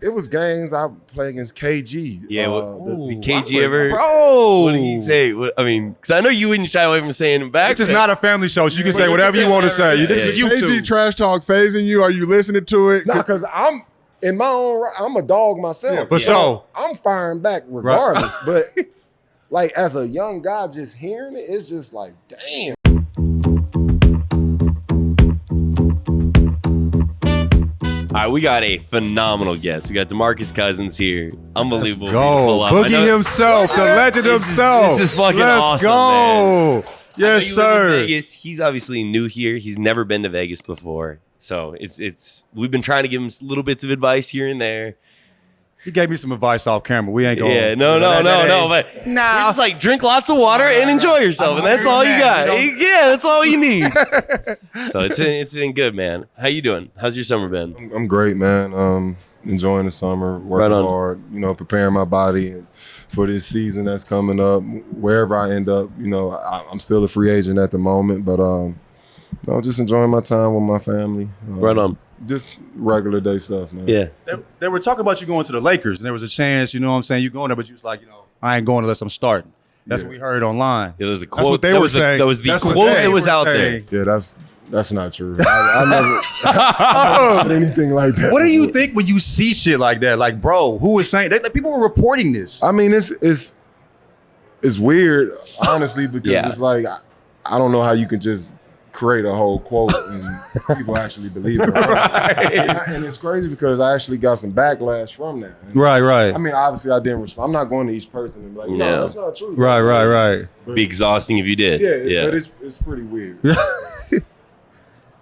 It was games I played against KG. Yeah, the KG ever? Bro. What did he say? Because I know you wouldn't shy away from saying it back. This is not a family show, so you can say whatever you want to say. This is YouTube. KG trash talk phasing you? Are you listening to it? Nah, because I'm in my own right. I'm a dog myself. Yeah, for sure. I'm firing back regardless. Right. But like as a young guy, just hearing it, it's just like, damn. All right, we got a phenomenal guest. We got DeMarcus Cousins here. Unbelievable. Let's go. Boogie himself, the legend himself. This is fucking Let's awesome, go. man. Yes, sir. Vegas. He's obviously new here. He's never been to Vegas before. So it's we've been trying to give him little bits of advice here and there. He gave me some advice off camera. We ain't going. Yeah, no. But nah, it's like drink lots of water and enjoy yourself, and that's all you got. Yeah, that's all you need. So it's been good, man. How you doing? How's your summer been? I'm great, man. Enjoying the summer, working hard, preparing my body for this season that's coming up. Wherever I end up, I'm still a free agent at the moment, but just enjoying my time with my family. Right on. Just regular day stuff, man. Yeah. they were talking about you going to the Lakers, and there was a chance, you going there, but you was like, I ain't going unless I'm starting. That's what we heard online. Yeah, there was a quote. That's what they were saying. That was the quote that was out there. Yeah, that's not true. I never said anything like that. What do you think when you see shit like that? Like, bro, who was saying that? People were reporting this. I mean, it's weird, honestly, because it's like I don't know how you can just create a whole quote and people actually believe it. Right? And it's crazy because I actually got some backlash from that. And right. I mean, obviously I didn't respond. I'm not going to each person and be like, no, that's not true. Right. But, be exhausting if you did. Yeah. But it's pretty weird.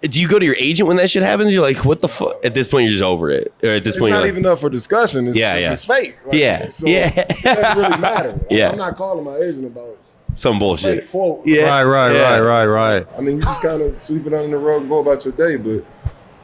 Do you go to your agent when that shit happens? You're like, what the fuck? At this point, you're just over it. Or at this point, it's not even up for discussion. It's fake. Like, so it doesn't really matter. I'm not calling my agent about some bullshit. fake quote. Yeah. Right. I mean, you just kind of sweep it under the rug and go about your day. But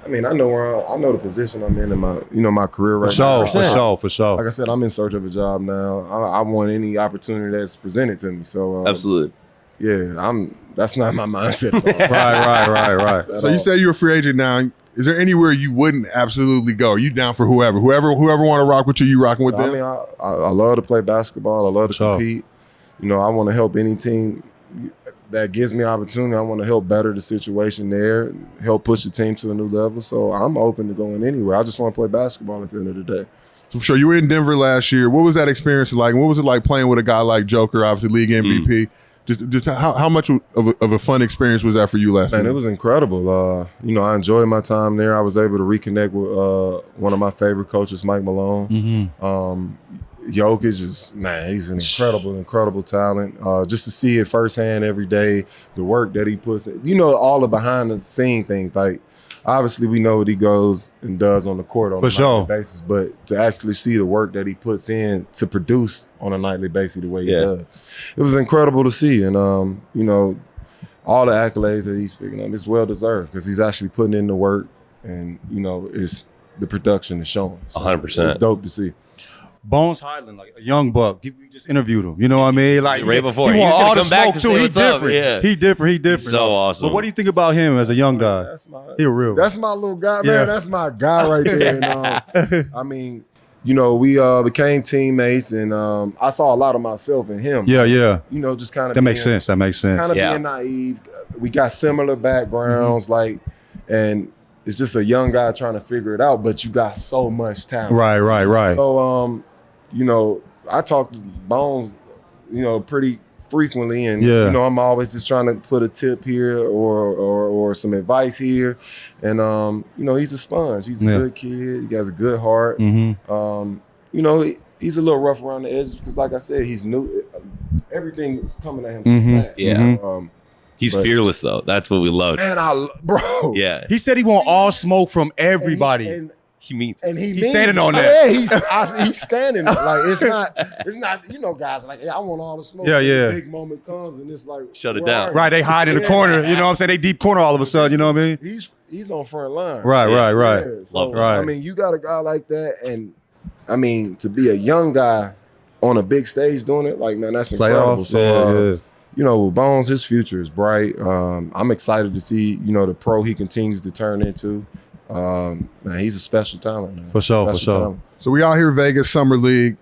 I mean, I know the position I'm in my career right now. For sure. Like I said, I'm in search of a job now. I want any opportunity that's presented to me. So absolutely. Yeah, that's not my mindset at all. Right. So you say you're a free agent now. Is there anywhere you wouldn't absolutely go? Are you down for whoever want to rock with you rocking with them? I mean, I love to play basketball. I love to compete. I want to help any team that gives me opportunity. I want to help better the situation there, help push the team to a new level. So I'm open to going anywhere. I just want to play basketball at the end of the day. So for sure, you were in Denver last year. What was that experience like? What was it like playing with a guy like Joker, obviously league MVP? Just how much of a fun experience was that for you last season? Man, it was incredible. I enjoyed my time there. I was able to reconnect with one of my favorite coaches, Mike Malone. Mm-hmm. Jokic he's an incredible talent. Just to see it firsthand every day, the work that he puts in, all the behind the scene things. Like, obviously we know what he goes and does on the court on a nightly basis, but to actually see the work that he puts in to produce on a nightly basis the way he does, it was incredible to see. And all the accolades that he's picking up, it's well deserved because he's actually putting in the work, and it's the production is showing. So 100%. It's dope to see. Bones Highland, like a young buck. We just interviewed him. You know what I mean? Like right before he want all the smoke too. He different. Yeah. He different. So awesome. But what do you think about him as a young guy? He real. That's my little guy, man. That's my guy right there. And, I mean, we became teammates, and I saw a lot of myself in him. Yeah. Just kind of that makes sense. Kind of being naive. We got similar backgrounds, and it's just a young guy trying to figure it out, but you got so much talent. Right. So, I talk to Bones, pretty frequently, and I'm always just trying to put a tip here or some advice here, and he's a sponge. He's a good kid. He has a good heart. Mm-hmm. He's a little rough around the edges because, like I said, he's new. Everything is coming at him so fast. Yeah. He's fearless though. That's what we love. And bro. Yeah. He said he want all smoke from everybody. He's standing on that. Yeah, he's standing. Like it's not. Guys like, I want all the smoke. Yeah. The big moment comes and it's like, shut it down. Right, they hide in the corner. You know what I'm saying? They deep corner all of a sudden. You know what I mean? He's on front line. Right. Yeah, so, I mean, you got a guy like that, and I mean, to be a young guy on a big stage doing it, like, man, that's incredible. So, with Bones, his future is bright. I'm excited to see, the pro he continues to turn into. Man, he's a special talent, man. For sure, for Special sure. talent. So we out here Vegas Summer League.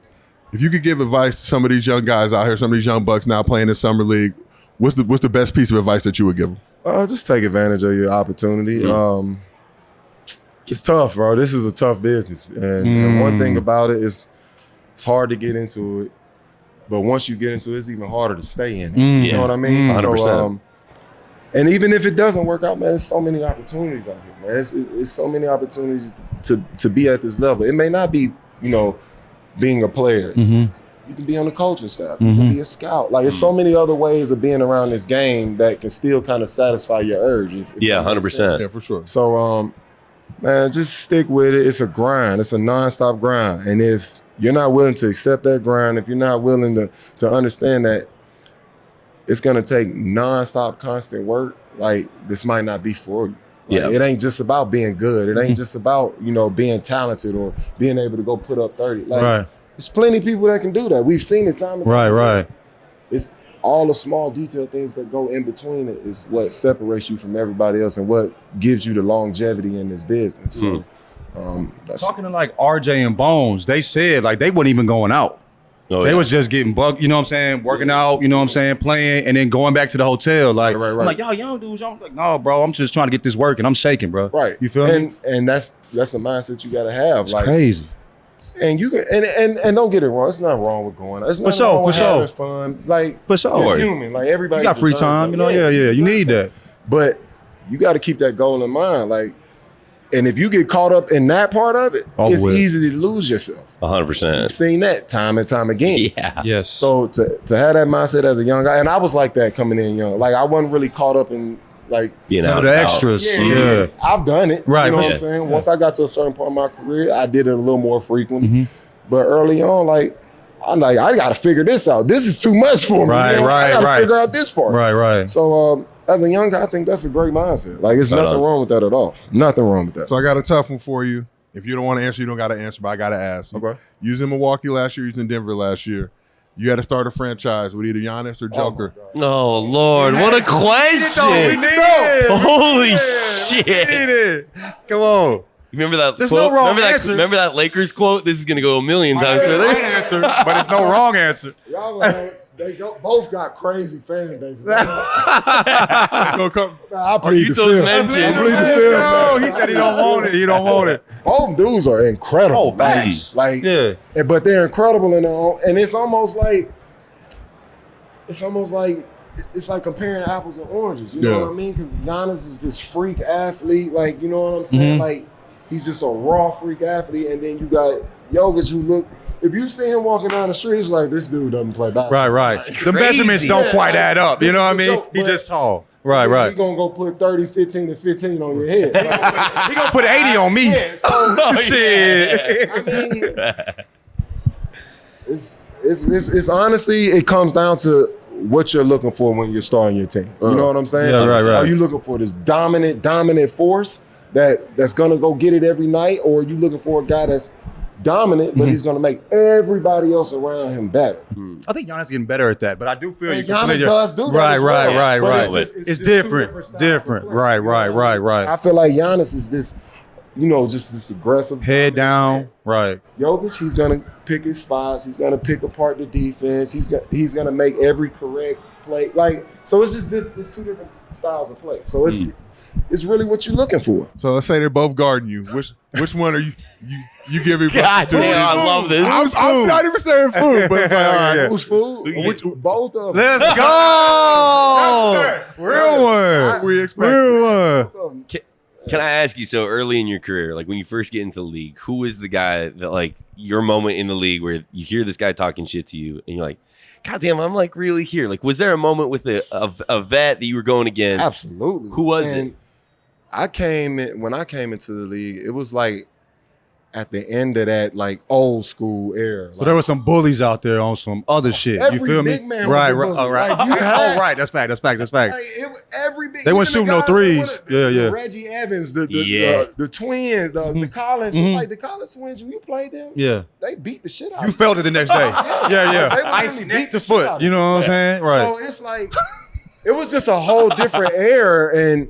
If you could give advice to some of these young guys out here, some of these young bucks now playing in Summer League, what's the best piece of advice that you would give them? Just take advantage of your opportunity. It's tough, bro. This is a tough business. And one thing about it is it's hard to get into it. But once you get into it, it's even harder to stay in it. You know what I mean? 100%. So, and even if it doesn't work out, man, there's so many opportunities out here, man. It's so many opportunities to be at this level. It may not be, being a player. You can be on the coaching staff. You can be a scout. Like, there's so many other ways of being around this game that can still kind of satisfy your urge. If Yeah, 100%. Yeah, for sure. So, man, just stick with it. It's a grind. It's a nonstop grind. And if you're not willing to accept that grind, if you're not willing to understand that it's going to take nonstop, constant work, like, this might not be for you. Like, it ain't just about being good. It ain't just about, being talented or being able to go put up 30. Like, there's plenty of people that can do that. We've seen it time and time again. It's all the small detail things that go in between it is what separates you from everybody else and what gives you the longevity in this business. So, that's Talking to like RJ and Bones, they said like they weren't even going out. They was just getting bugged, working out, playing, and then going back to the hotel. Like, Right. I'm like, y'all young dudes, y'all like, no, bro, I'm just trying to get this work and I'm shaking, bro. right. You feel me? And that's the mindset you got to have. It's crazy. And you can and don't get it wrong. It's not wrong with going. It's not For sure, wrong with for sure. having fun. Like, For sure. you're human. Like, everybody You got free deserves time, it. yeah, you need that. But you got to keep that goal in mind. Like, and if you get caught up in that part of it, it's easy to lose yourself. 100%. I've seen that time and time again. Yeah. Yes. So to have that mindset as a young guy, and I was like that coming in young. Like, I wasn't really caught up in like Being None out of the and out. extras. Yeah, Yeah. I've done it. Right, You know for what I'm sure. saying? Once I got to a certain part of my career, I did it a little more frequently. But early on, like, I'm like, I got to figure this out. This is too much for me. Right, I got to right. figure out this part. Right. So as a young guy, I think that's a great mindset. Like, there's nothing wrong with that at all. Nothing wrong with that. So I got a tough one for you. If you don't want to answer, you don't got to answer, but I got to ask. Okay. You was in Milwaukee last year, you was in Denver last year. You had to start a franchise with either Giannis or Joker. Oh, Lord. What a question. Holy shit. Come on. Remember that There's quote? no wrong answer. Remember that Lakers quote? This is going to go a million times Right further. answer, but it's no wrong answer. Y'all they both got crazy fan bases. Go come. I plead the those fifth. mentioned? I plead the fifth. No, he said he don't want it. He don't want it. Both dudes are incredible. Oh, facts. Like, Yeah. but they're incredible in their own. And it's almost like it's like comparing apples and oranges. You know Yeah. what I mean? Because Giannis is this freak athlete. Like, you know what I'm saying? Like, he's just a raw freak athlete. And then you got Jokic, who look. If you see him walking down the street, it's like, this dude doesn't play basketball. Right. The measurements don't quite add up. You know what I mean? He just tall. Right. He's going to go put 30, 15, and 15 on your head. He gonna put 80 on me. Yeah, so, Shit. I mean, it's honestly, it comes down to what you're looking for when you're starting your team. You know what I'm saying? Yeah, right. Are you looking for this dominant force that's gonna go get it every night, or are you looking for a guy that's dominant, but he's gonna make everybody else around him better? I think Giannis getting better at that, but I do feel And you. Giannis does do that. Right. as well. But It's just two different. styles of play. Right. I feel like Giannis is this, just this aggressive Head down. Right. Jokic, he's gonna pick his spots. He's gonna pick apart the defense. He's gonna make every correct play. Like, so it's just it's two different styles of play. So it's really what you're looking for. So let's say they're both guarding you. Which one are you give your God damn, I love this. I'm not even saying food, but it's like, all right, Who's food? Both of them. Let's go. Real one. we expect. Real one. Both of them. Can I ask you, so early in your career, like when you first get into the league, who is the guy that, like, your moment in the league where you hear this guy talking shit to you and you're like, God damn, I'm like really here. Like, was there a moment with a vet that you were going against? Absolutely. Who was it? When I came into the league, it was like at the end of that like old school era. So there were some bullies out there on some other shit. You Every feel me? big man was Right. a bully. All right. Like, you had- Right. That's fact. Like, every big, They weren't even shooting no the guys threes. that were Yeah. The Reggie Evans, the twins, the Collins, like the Collins twins. When you played them, Yeah. they beat the shit out. You of felt it the next day. Yeah. They Icy literally neck beat to the shit out foot. of You know what I'm saying? Right. So it's like it was just a whole different era, and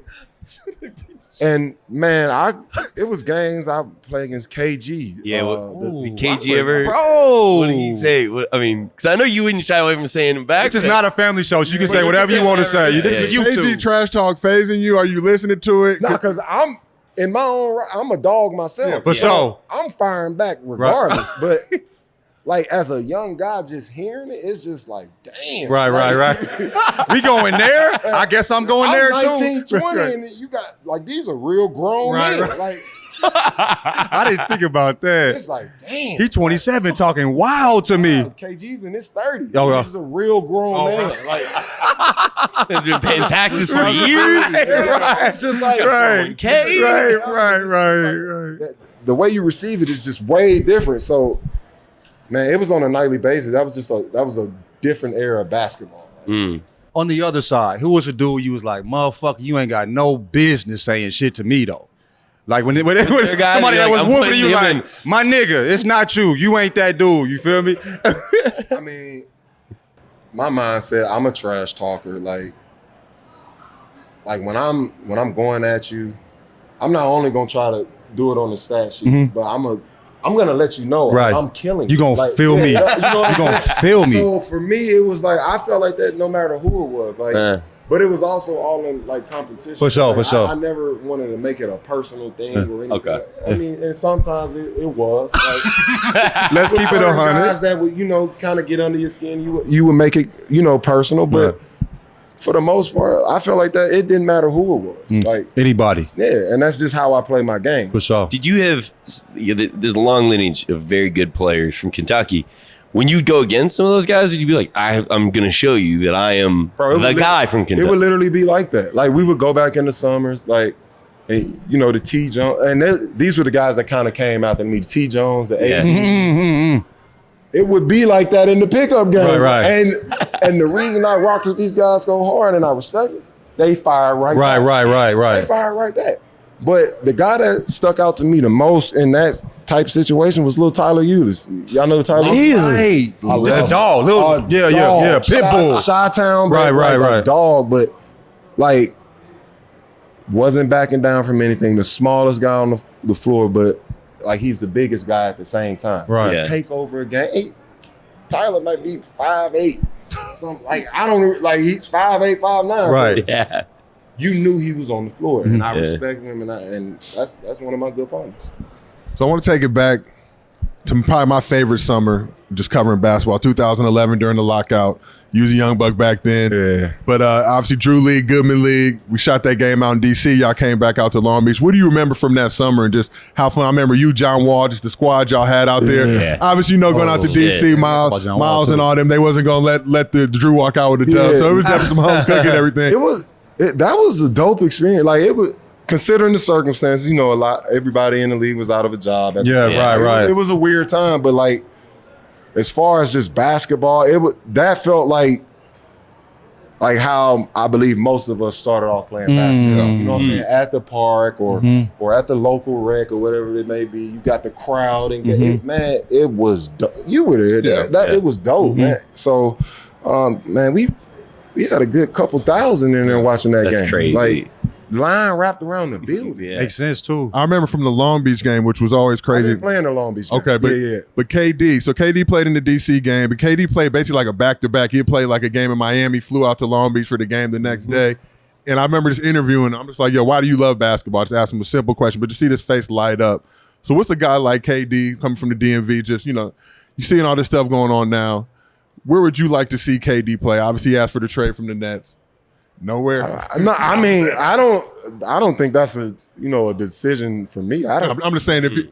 And man, it was games I played against KG. Yeah, the KG ever? Bro. What did he say? Because I know you wouldn't shy away from saying it back. This is not a family show, so you can say whatever you want to say. This is YouTube. KG trash talk phasing you? Are you listening to it? No, because I'm in my own right. I'm a dog myself. Yeah, for sure. I'm firing back regardless. But like as a young guy, just hearing it, it's just like, damn. Right. We going there? I guess I'm going there too. 19, 20, and you got like these are real grown men. Right. Like I didn't think about that. it's like, damn. He 27 talking wild to me. KG's in his 30s. Oh, This is a real grown man. Like Has been paying taxes for years. it's just like Right. the way you receive it is just way different. So, man, it was on a nightly basis. That was a different era of basketball. On the other side, who was a dude you was like, motherfucker, you ain't got no business saying shit to me though? Like when somebody that was whooping you, like, my nigga, it's not you. You ain't that dude. You feel me? I mean, my mindset, I'm a trash talker. Like when I'm going at you, I'm not only gonna try to do it on the stat sheet, but I'm gonna let you know I'm killing you. You gonna feel me. You know You gonna feel me. So for me, it was like I felt like that no matter who it was. Like, but it was also all in like competition. For sure, for sure. I never wanted to make it a personal thing or anything. Okay. I mean, and sometimes it was. Like, Let's keep it 100. Guys that would, kind of get under your skin, you would make it, personal. But for the most part, I felt like that it didn't matter who it was. Like anybody. Yeah, and that's just how I play my game. For sure. Did you have? There's a long lineage of very good players from Kentucky. When you'd go against some of those guys, would you be like, I'm going to show you that I am the guy from Kentucky? It would literally be like that. Like, we would go back in the summers, like, and, the T. Jones. And these were the guys that kind of came after me. T. Jones, the AD. It would be like that in the pickup game. Right. And the reason I rocked with these guys so hard and I respect them, they fired right back. Right. They fired right back. But the guy that stuck out to me the most in that type situation was Lil Tyler Ulis. Y'all know Tyler Ulis? Hey, just a dog. Yeah. Pitbull. Chi-Town. Right. Dog, but like wasn't backing down from anything. The smallest guy on the floor, but like he's the biggest guy at the same time. Right. Yeah. Take over a game. Tyler might be 5'8". Something like he's 5'8", 5'9". Right. Yeah. You knew he was on the floor, and I respect him, and that's one of my good partners. So I want to take it back to probably my favorite summer, just covering basketball, 2011 during the lockout. You was a young buck back then. Yeah. But obviously Drew League, Goodman League, we shot that game out in D.C. Y'all came back out to Long Beach. What do you remember from that summer and just how fun? I remember you, John Wall, just the squad y'all had out there. Yeah. Obviously, going out to D.C., Miles and all them, they wasn't going to let the Drew walk out with the dub. So it was definitely some home cooking and everything. That was a dope experience. Like it was, considering the circumstances, everybody in the league was out of a job. At the time. Right. It was a weird time, but like, as far as just basketball, that felt like how I believe most of us started off playing basketball. You know what I'm saying? At the park or at the local rec or whatever it may be. You got the crowd and it was dope. You were there. It was dope, man. So, man, we had a good couple thousand in there watching that game. That's crazy. Like, line wrapped around the building. Makes sense too. I remember from the Long Beach game, which was always I crazy. didn't play in the Long Beach game. Okay, but KD. So KD played in the DC game, but KD played basically like a back-to-back. He played like a game in Miami, flew out to Long Beach for the game the next day. And I remember just interviewing him. I'm just like, yo, why do you love basketball? Just ask him a simple question, but to see this face light up. So what's a guy like KD coming from the DMV, just, you seeing all this stuff going on now. Where would you like to see KD play? Obviously, he asked for the trade from the Nets. Nowhere. No, I mean, I don't think that's a decision for me. I'm just saying,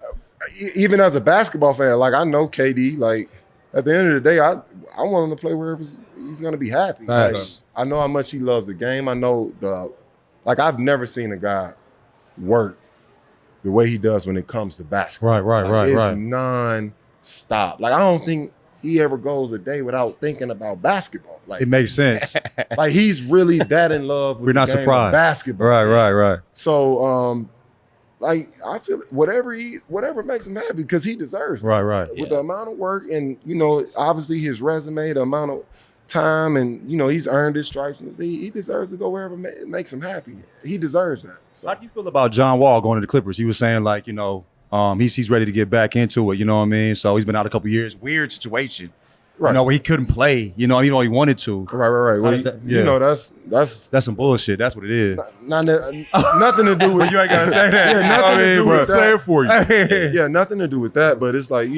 even as a basketball fan, like I know KD. Like at the end of the day, I want him to play wherever he's going to be happy. Like, I know how much he loves the game. I know I've never seen a guy work the way he does when it comes to basketball. Right. It's non-stop. Like I don't think he ever goes a day without thinking about basketball. Like It makes sense. like he's really that in love with We're not the game surprised. of basketball. Right. So I feel whatever makes him happy because he deserves it. Right. With the amount of work and obviously his resume, the amount of time, and he's earned his stripes, and he deserves to go wherever makes him happy. He deserves that. So. How do you feel about John Wall going to the Clippers? He was saying like, he's ready to get back into it. You know what I mean? So he's been out a couple years. Weird situation. Right. Where he couldn't play. He wanted to. Right. Well, that's some bullshit. That's what it is. Nothing to do with. You ain't gotta say that. Yeah, nothing to do with that. Say it for you. Yeah, nothing to do with that. But it's like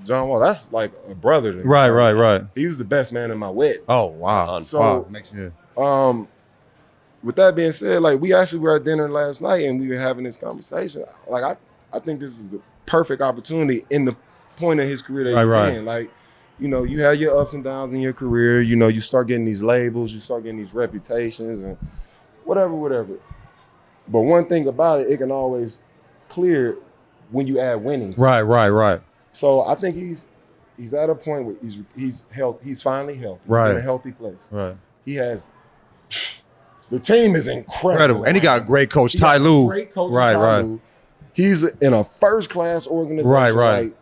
John Wall. That's like a brother to me. Right. He was the best man in my wedding. Oh wow. So with that being said, like we actually were at dinner last night and we were having this conversation. Like I think this is a perfect opportunity in the point of his career that he's in. Like. You have your ups and downs in your career. You start getting these labels, you start getting these reputations and whatever. But one thing about it can always clear when you add winning. Right. So I think he's at a point where he's finally healthy. Right. He's in a healthy place. Right. He has the team is incredible. And he got a great coach, Ty Lue. Great coach, Ty Lue. He's in a first-class organization. Right. Like,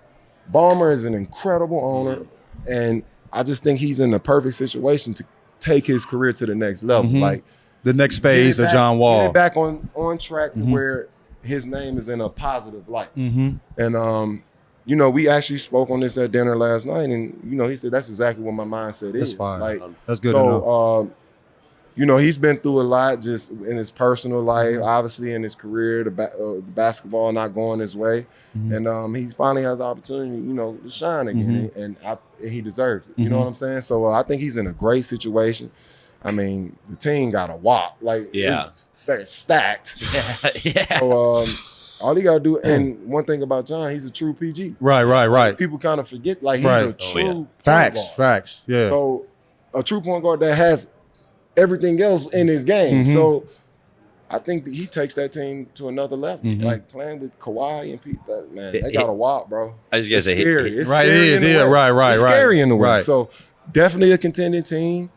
Ballmer is an incredible owner. And I just think he's in the perfect situation to take his career to the next level. Like the next phase of John Wall. Get it back on track to where his name is in a positive light. And we actually spoke on this at dinner last night, and he said that's exactly what my mindset is. That's fine. Like, that's good. So he's been through a lot just in his personal life, obviously in his career, the basketball not going his way. And he finally has the opportunity, to shine again, and he deserves it. You know what I'm saying? So I think he's in a great situation. I mean, the team got a wop. Like, they're stacked. Yeah. So all he got to do, and one thing about John, he's a true PG. Right. People kind of forget, like, he's a true Facts. Yeah. So a true point guard that has everything else in his game. So I think that he takes that team to another level. Like playing with Kawhi and Pete, they got a wop, bro. I was gonna say scary. It's right, scary. It is. Yeah, right. It's scary in the way. Right. So definitely a contending team.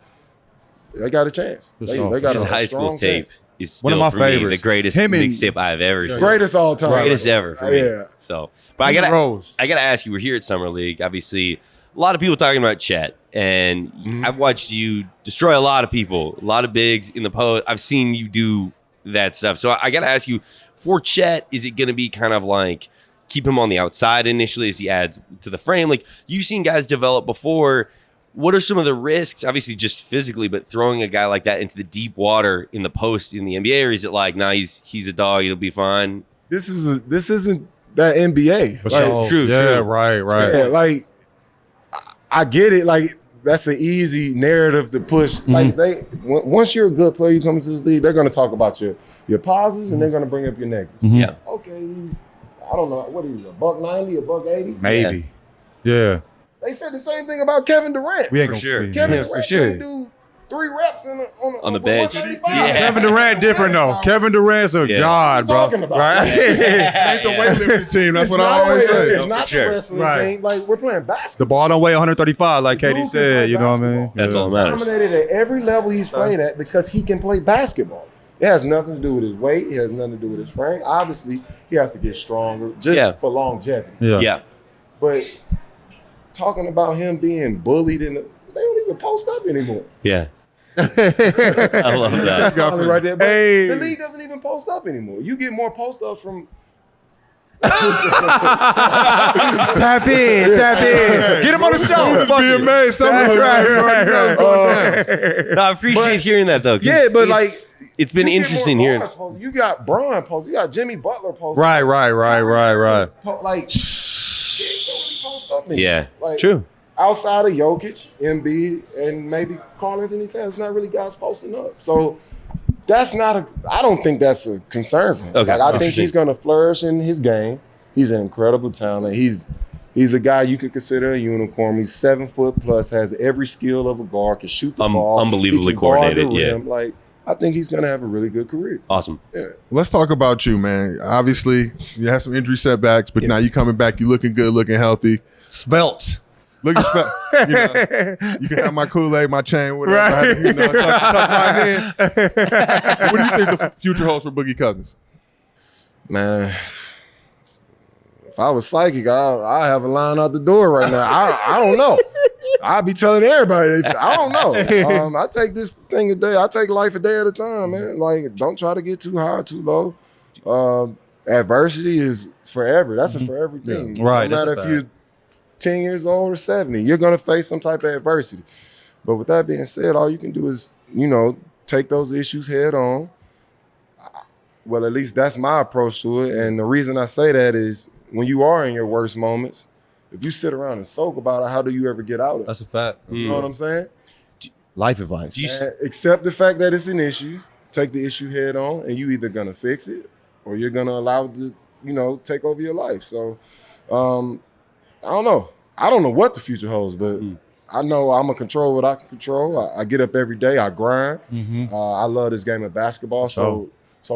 They got a chance. They got his a high school strong tape chance. is still one of my for me, favorites. the greatest mixtape I've ever seen. Greatest all time. Greatest ever for me. Yeah. So, but I gotta ask you. We're here at Summer League. Obviously, a lot of people talking about Chet, and I've watched you destroy a lot of people, a lot of bigs in the post. I've seen you do that stuff. So I gotta ask you, for Chet, is it gonna be kind of like keep him on the outside initially as he adds to the frame? Like you've seen guys develop before. What are some of the risks, obviously just physically, but throwing a guy like that into the deep water in the post in the NBA, or is it like, nah, he's a dog, he'll be fine? This isn't that NBA. For sure. True. Right. Yeah, like I get it. Like that's an easy narrative to push. Like once you're a good player, you come into this league, they're going to talk about your positives and they're going to bring up your negatives. Yeah. Okay, I don't know what is he, $190, $180? Maybe. Yeah. They said the same thing about Kevin Durant. We ain't For sure. Kevin Durant for sure. can do 3 reps on the bench. 135. Yeah. Kevin Durant different though. Kevin Durant's a god, bro. Talking about Right? Ain't the weightlifting team. That's It's what not I always a- say. It's not sure. the wrestling Right. team. Like we're playing The basketball. ball don't weigh 135, like Dude Katie can said. play You know what I mean? basketball. That's all that matters. Dominated at every level he's played at because he can play basketball. It has nothing to do with his weight. It has nothing to do with his frame. Obviously, he has to get stronger just for longevity. Yeah. But talking about him being bullied, they don't even post up anymore. Yeah. I love that. Probably right there. But Hey. the league doesn't even post up anymore. You get more post ups from. Tap in. Get him on the show. Fuck Be it. amazed. Something No, I appreciate hearing that though. 'cause Yeah, but it's been you get interesting more hearing. guards post. You got Braun post. You got Jimmy Butler post. Right. Like, he don't post up anymore. Yeah. Like, True. outside of Jokic, Embiid, and maybe Karl Anthony Towns, it's not really guys posting up. So I don't think that's a concern for him. Okay, Like, I think interesting. he's going to flourish in his game. He's an incredible talent. He's a guy you could consider a unicorn. He's 7 foot plus, has every skill of a guard, can shoot the ball. Unbelievably he can guard the coordinated, rim. Like, I think he's going to have a really good career. Awesome. Yeah. Let's talk about you, man. Obviously, you had some injury setbacks, but now you coming back. You looking good, looking healthy. Svelte. Looking you can have my Kool-Aid, my chain, whatever. I have to, tuck mine in. What do you think the future holds for Boogie Cousins? Man, if I was psychic, I have a line out the door right now. I don't know. I be telling everybody, I don't know. I take this thing a day. I take life a day at a time, man. Like, don't try to get too high, too low. Adversity is forever. That's a forever thing. Yeah. Right. No matter if you're 10 years old or 70, you're going to face some type of adversity. But with that being said, all you can do is, take those issues head on. Well, at least that's my approach to it. And the reason I say that is when you are in your worst moments, if you sit around and soak about it, how do you ever get out of it? That's a fact. You know what I'm saying? Life advice. Accept the fact that it's an issue. Take the issue head on, and you either going to fix it or you're going to allow it to, take over your life. So, I don't know. I don't know what the future holds, but I know I'm going to control what I can control. I get up every day. I grind. I love this game of basketball. So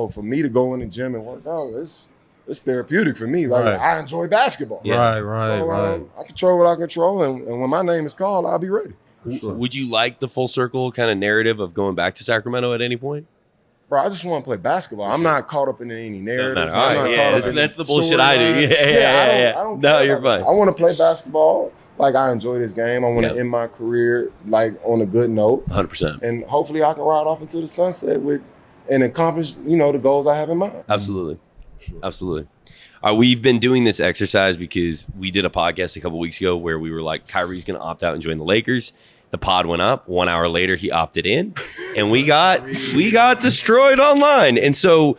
for me to go in the gym and work out, it's therapeutic for me. Like, I enjoy basketball. Yeah. Right. I control what I control, and when my name is called, I'll be ready. Sure. Would you like the full circle kind of narrative of going back to Sacramento at any point? Bro, I just want to play basketball. I'm not caught up in any narratives. That's the bullshit I do. I don't No, care you're about fine. that. I want to play basketball. Like, I enjoy this game. I want to end my career, like, on a good note. 100%. And hopefully I can ride off into the sunset and accomplish, the goals I have in mind. Absolutely. Sure. Absolutely. We've been doing this exercise because we did a podcast a couple weeks ago where we were like, Kyrie's going to opt out and join the Lakers. The pod went up. 1 hour later, he opted in, and we got destroyed online. And so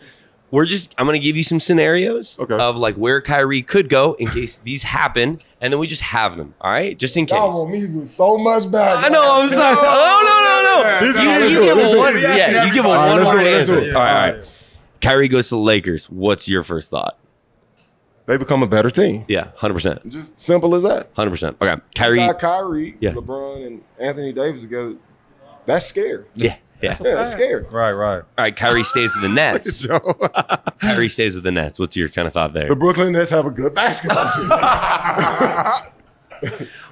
I'm going to give you some scenarios of like where Kyrie could go in case these happen, and then we just have them. All right, just in case. Y'all want me with so much back. I know. I'm sorry. No. You give a one. Yeah, you give a one-word answer. All right. Kyrie goes to the Lakers. What's your first thought? They become a better team. Yeah, 100%. Just simple as that. 100%. Okay, Kyrie. Kyrie, LeBron, and Anthony Davis together. That's scary. Yeah. That's scary. Right. All right, Kyrie stays with the Nets. Kyrie stays with the Nets. What's your kind of thought there? The Brooklyn Nets have a good basketball team.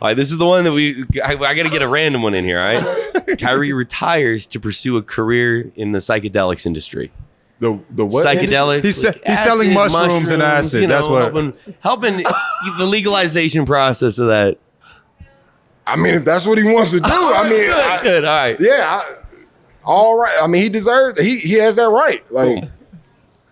All right, this is the one that I got to get a random one in here, all right? Kyrie retires to pursue a career in the psychedelics industry. The what? Psychedelics. He's selling mushrooms and acid. That's what. Helping the legalization process of that. I mean, if that's what he wants to do, Good. All right. Yeah. All right. I mean, he deserves. He has that right. Like,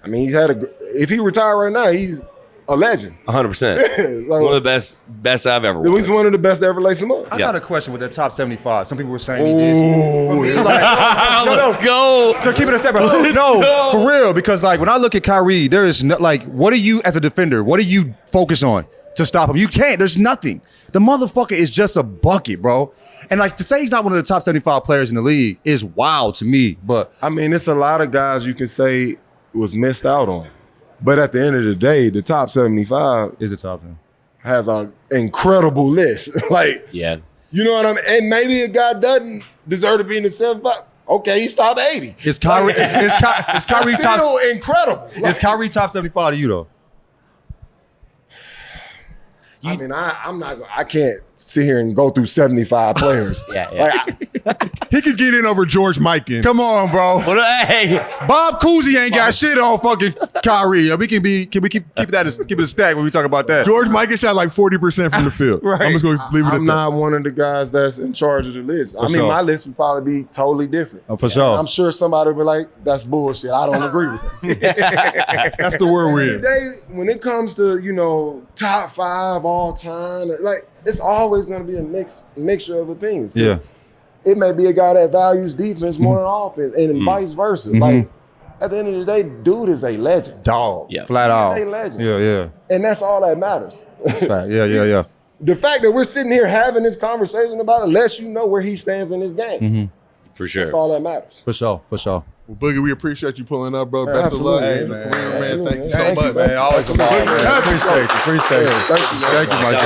I mean, if he retired right now, he's a legend. 100%. Like, one of the best I've ever watched. He's one of the best to ever lace him up. I got a question with that top 75. Some people were saying he did. Let's go. So keep it a step. No, for real. Because like when I look at Kyrie, there is what are you as a defender? What do you focus on to stop him? You can't. There's nothing. The motherfucker is just a bucket, bro. And like to say he's not one of the top 75 players in the league is wild to me. But I mean, it's a lot of guys you can say was missed out on. But at the end of the day, the top 75 is the top 10. Has an incredible list. Like, yeah, you know what I mean? And maybe a guy doesn't deserve to be in the 75. Okay, he's top 80. Is Kyrie top? Still incredible. Is Kyrie top 75 to you though? I mean, I can't sit here and go through 75 players. He could get in over George Mikan. Come on, bro. Hey, Bob Cousy ain't got shit on fucking Kyrie. We can keep that keep it a stack when we talk about that. George Mikan shot like 40% from the field. Right. I'm just going to leave it at that. I'm not one of the guys that's in charge of the list. My list would probably be totally different. Oh, for sure. I'm sure somebody would be like, that's bullshit. I don't agree with that. That's the word we're in. When it comes to, top 5 all time, like, it's always going to be a mixture of opinions. Yeah. It may be a guy that values defense more than offense, and vice versa. Like, at the end of the day, dude is a legend. Dog. Yeah. Flat out. He's a legend. Yeah. And that's all that matters. That's fact. Yeah. The fact that we're sitting here having this conversation about it lets you know where he stands in this game. for sure. That's all that matters. For sure. Well, Boogie, we appreciate you pulling up, bro. Best of luck. Hey, man. man. Thank you so much, Man, always a ball, man. Appreciate you. Thank you, my G.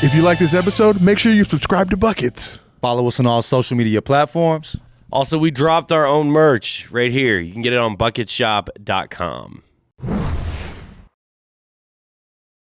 If you like this episode, make sure you subscribe to Buckets. Follow us on all social media platforms. Also, we dropped our own merch right here. You can get it on bucketshop.com.